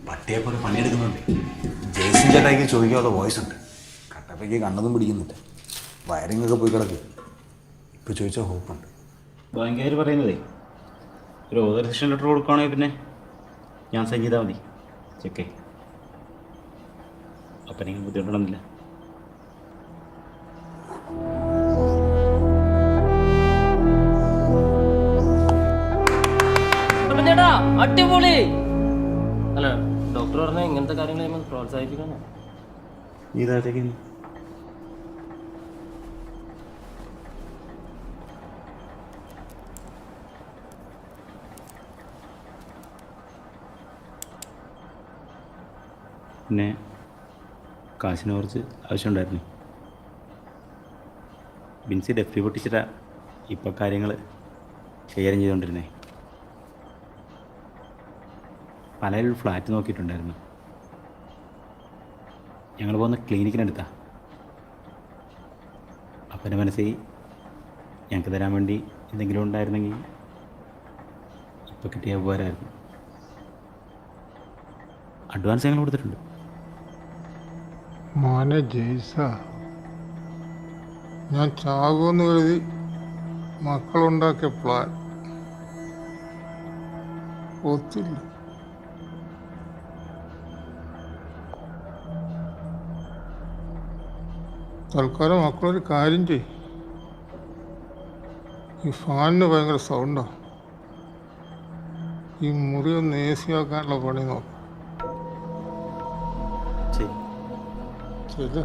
പട്ടിയെ പോലെ പണിയെടുക്കുന്നുണ്ട്. ജേസിൻ ചേട്ടായിക്ക് ചോദിക്കാനുള്ള വോയിസ് ഉണ്ട്. കട്ടപ്പയ്ക്ക് കണ്ണൊന്നും പിടിക്കുന്നില്ല. വയറിംഗ് ഒക്കെ പോയി കിടക്കുക. ഇപ്പോൾ ചോദിച്ചാൽ ഹോപ്പുണ്ട്. ബാങ്കുകാർ പറയുന്നതേ ഒരു ഓതറൈസേഷൻ ലെറ്റർ കൊടുക്കുകയാണെങ്കിൽ പിന്നെ ഞാൻ സൈൻ ചെയ്താൽ മതി. ചെക്കേ അപ്പം നിങ്ങൾ ബുദ്ധിമുട്ടണമെന്നില്ല. ചേട്ടാ അടിപൊളി. അല്ല ഡോക്ടർ പറഞ്ഞ ഇങ്ങനത്തെ കാര്യങ്ങൾ പ്രോത്സാഹിപ്പിക്കണം. ഈ താഴത്തേക്ക് പിന്നെ കാശിനെ കുറച്ച് ആവശ്യമുണ്ടായിരുന്നു. ബിൻസി ഡെഫ്രി പൊട്ടിച്ചിട്ടാ ഇപ്പം കാര്യങ്ങൾ കൈകാര്യം ചെയ്തുകൊണ്ടിരുന്നേ. പലരിൽ ഫ്ലാറ്റ് നോക്കിയിട്ടുണ്ടായിരുന്നു. ഞങ്ങൾ പോകുന്ന ക്ലിനിക്കിനടുത്താണ്. അപ്പൻ്റെ മനസ്സിൽ ഞങ്ങൾക്ക് തരാൻ വേണ്ടി എന്തെങ്കിലും ഉണ്ടായിരുന്നെങ്കിൽ ഇപ്പോൾ കിട്ടിയ ഉപകാരമായിരുന്നു. അഡ്വാൻസ് ഞങ്ങൾ കൊടുത്തിട്ടുണ്ട്. മോനെ ജയ്സ, ഞാൻ ചാകുമെന്ന് കരുതി മക്കളുണ്ടാക്കിയ പ്ലാൻ ഒത്തില്ല. തൽക്കാലം മക്കളൊരു കാര്യം ചെയ്യും. ഈ ഫാനിന് ഭയങ്കര സൗണ്ടാണ്. ഈ മുറി ഒന്ന് എ സി ആക്കാനുള്ള പണി നോക്കാം. ശരി. ശരി.